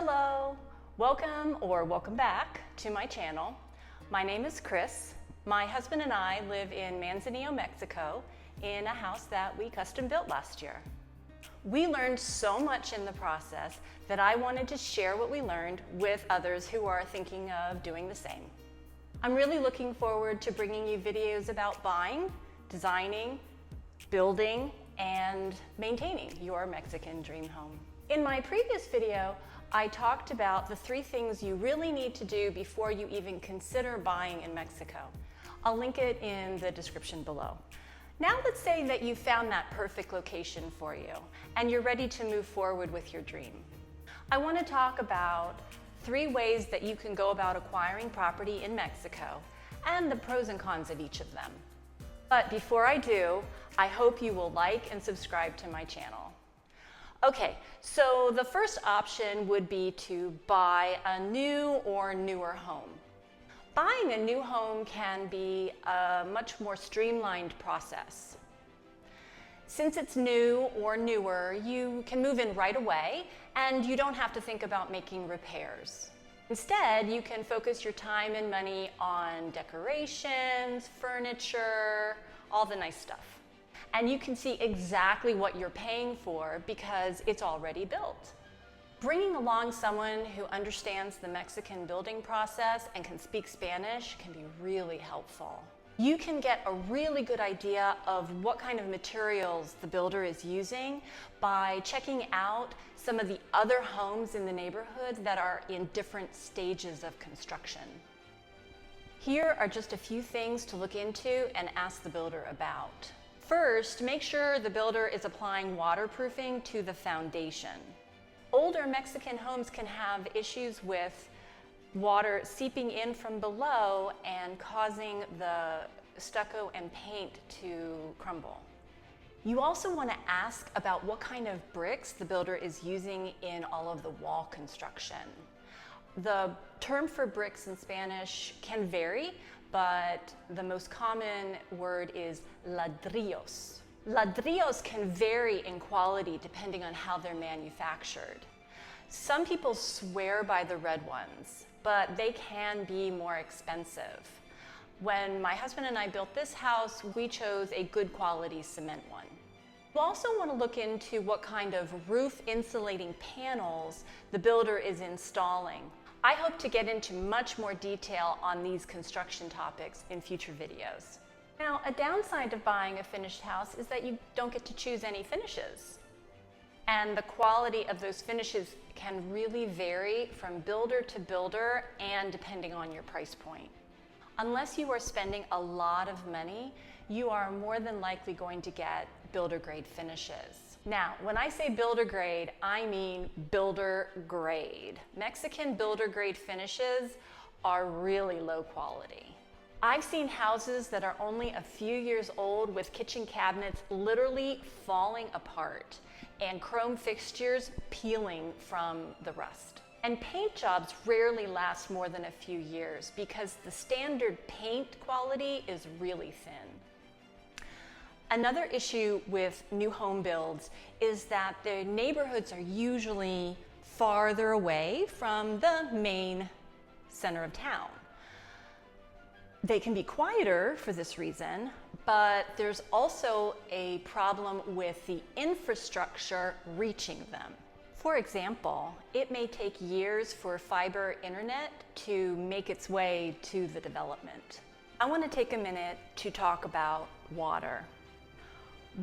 Hello, welcome back to my channel. My name is Chris. My husband and I live in Manzanillo, Mexico in a house that we custom built last year. We learned so much in the process that I wanted to share what we learned with others who are thinking of doing the same. I'm really looking forward to bringing you videos about buying, designing, building, and maintaining your Mexican dream home. In my previous video, I talked about the 3 things you really need to do before you even consider buying in Mexico. I'll link it in the description below. Now let's say that you found that perfect location for you and you're ready to move forward with your dream. I want to talk about 3 ways that you can go about acquiring property in Mexico and the pros and cons of each of them. But before I do, I hope you will like and subscribe to my channel. Okay, so the first option would be to buy a new or newer home. Buying a new home can be a much more streamlined process. Since it's new or newer, you can move in right away and you don't have to think about making repairs. Instead, you can focus your time and money on decorations, furniture, all the nice stuff. And you can see exactly what you're paying for because it's already built. Bringing along someone who understands the Mexican building process and can speak Spanish can be really helpful. You can get a really good idea of what kind of materials the builder is using by checking out some of the other homes in the neighborhood that are in different stages of construction. Here are just a few things to look into and ask the builder about. First, make sure the builder is applying waterproofing to the foundation. Older Mexican homes can have issues with water seeping in from below and causing the stucco and paint to crumble. You also want to ask about what kind of bricks the builder is using in all of the wall construction. The term for bricks in Spanish can vary, but the most common word is ladrillos. Ladrillos can vary in quality depending on how they're manufactured. Some people swear by the red ones, but they can be more expensive. When my husband and I built this house, we chose a good quality cement one. You also want to look into what kind of roof insulating panels the builder is installing. I hope to get into much more detail on these construction topics in future videos. Now, a downside of buying a finished house is that you don't get to choose any finishes. And the quality of those finishes can really vary from builder to builder and depending on your price point. Unless you are spending a lot of money, you are more than likely going to get builder grade finishes. Now, when I say builder grade, I mean builder grade. Mexican builder grade finishes are really low quality. I've seen houses that are only a few years old with kitchen cabinets literally falling apart and chrome fixtures peeling from the rust. And paint jobs rarely last more than a few years because the standard paint quality is really thin. Another issue with new home builds is that the neighborhoods are usually farther away from the main center of town. They can be quieter for this reason, but there's also a problem with the infrastructure reaching them. For example, it may take years for fiber internet to make its way to the development. I want to take a minute to talk about water.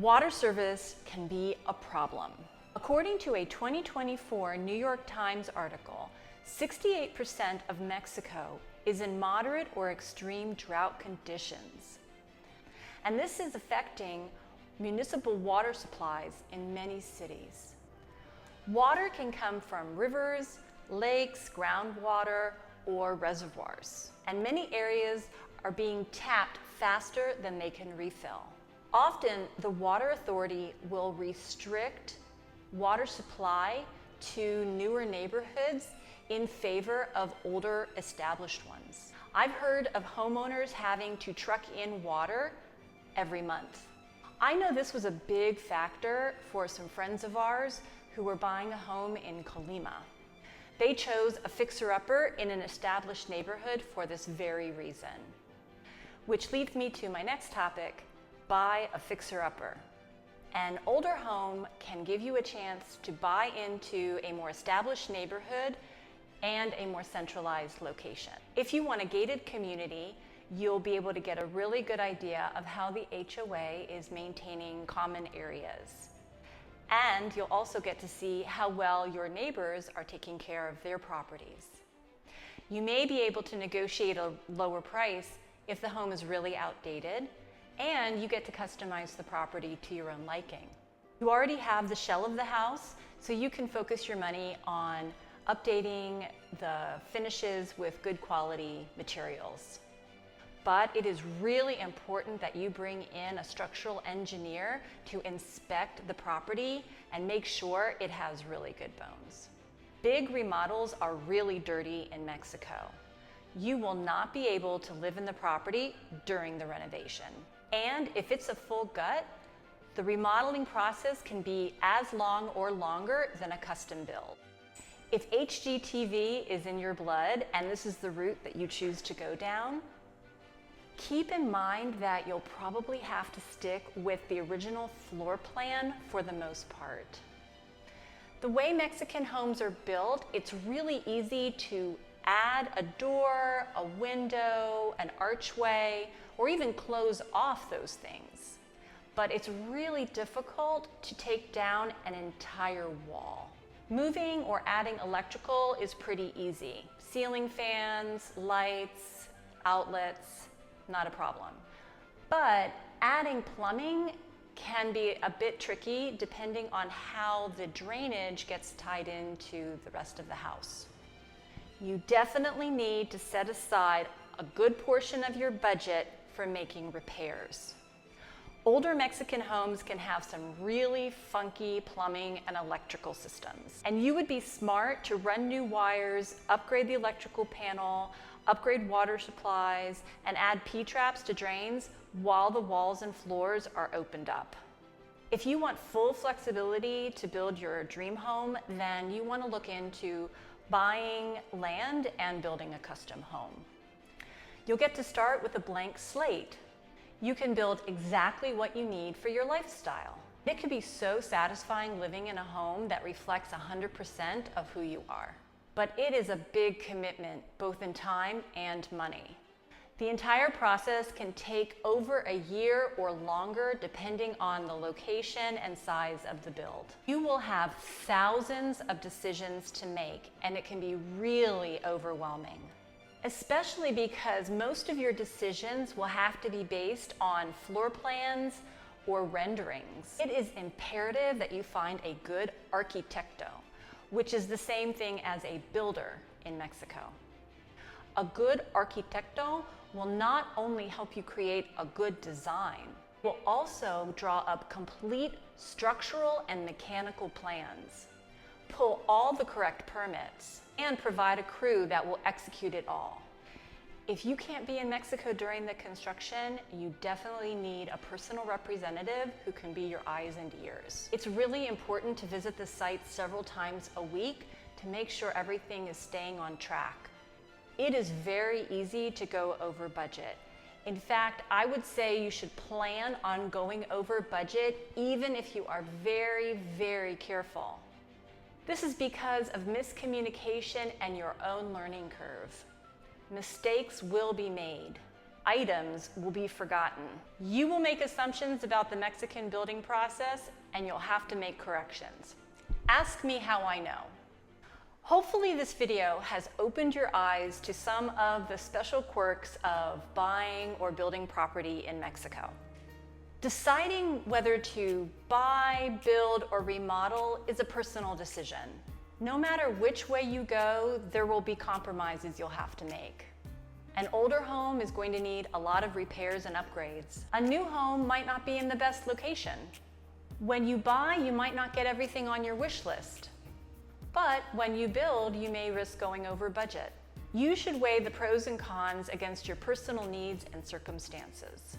Water service can be a problem. According to a 2024 New York Times article, 68% of Mexico is in moderate or extreme drought conditions. And this is affecting municipal water supplies in many cities. Water can come from rivers, lakes, groundwater, or reservoirs. And many areas are being tapped faster than they can refill. Often, the water authority will restrict water supply to newer neighborhoods in favor of older established ones. I've heard of homeowners having to truck in water every month. I know this was a big factor for some friends of ours who were buying a home in Colima. They chose a fixer-upper in an established neighborhood for this very reason. Which leads me to my next topic, buy a fixer-upper. An older home can give you a chance to buy into a more established neighborhood and a more centralized location. If you want a gated community, you'll be able to get a really good idea of how the HOA is maintaining common areas. And you'll also get to see how well your neighbors are taking care of their properties. You may be able to negotiate a lower price if the home is really outdated, and you get to customize the property to your own liking. You already have the shell of the house, so you can focus your money on updating the finishes with good quality materials. But it is really important that you bring in a structural engineer to inspect the property and make sure it has really good bones. Big remodels are really dirty in Mexico. You will not be able to live in the property during the renovation. And if it's a full gut, the remodeling process can be as long or longer than a custom build. If HGTV is in your blood and this is the route that you choose to go down, keep in mind that you'll probably have to stick with the original floor plan for the most part. The way Mexican homes are built, it's really easy to add a door, a window, an archway, or even close off those things. But it's really difficult to take down an entire wall. Moving or adding electrical is pretty easy. Ceiling fans, lights, outlets, not a problem. But adding plumbing can be a bit tricky depending on how the drainage gets tied into the rest of the house. You definitely need to set aside a good portion of your budget for making repairs. Older Mexican homes can have some really funky plumbing and electrical systems. And you would be smart to run new wires, upgrade the electrical panel, upgrade water supplies, and add P-traps to drains while the walls and floors are opened up. If you want full flexibility to build your dream home, then you want to look into buying land and building a custom home. You'll get to start with a blank slate. You can build exactly what you need for your lifestyle. It can be so satisfying living in a home that reflects 100% of who you are. But it is a big commitment, both in time and money. The entire process can take over a year or longer depending on the location and size of the build. You will have thousands of decisions to make, and it can be really overwhelming. Especially because most of your decisions will have to be based on floor plans or renderings. It is imperative that you find a good arquitecto, which is the same thing as a builder in Mexico. A good arquitecto will not only help you create a good design, it will also draw up complete structural and mechanical plans, pull all the correct permits, and provide a crew that will execute it all. If you can't be in Mexico during the construction, you definitely need a personal representative who can be your eyes and ears. It's really important to visit the site several times a week to make sure everything is staying on track. It is very easy to go over budget. In fact, I would say you should plan on going over budget even if you are very, very careful. This is because of miscommunication and your own learning curve. Mistakes will be made. Items will be forgotten. You will make assumptions about the Mexican building process, and you'll have to make corrections. Ask me how I know. Hopefully this video has opened your eyes to some of the special quirks of buying or building property in Mexico. Deciding whether to buy, build, or remodel is a personal decision. No matter which way you go, there will be compromises you'll have to make. An older home is going to need a lot of repairs and upgrades. A new home might not be in the best location. When you buy, you might not get everything on your wish list. But when you build, you may risk going over budget. You should weigh the pros and cons against your personal needs and circumstances.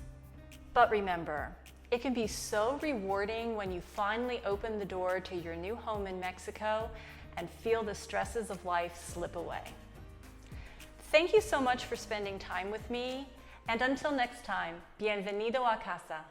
But remember, it can be so rewarding when you finally open the door to your new home in Mexico and feel the stresses of life slip away. Thank you so much for spending time with me, and until next time, bienvenido a casa.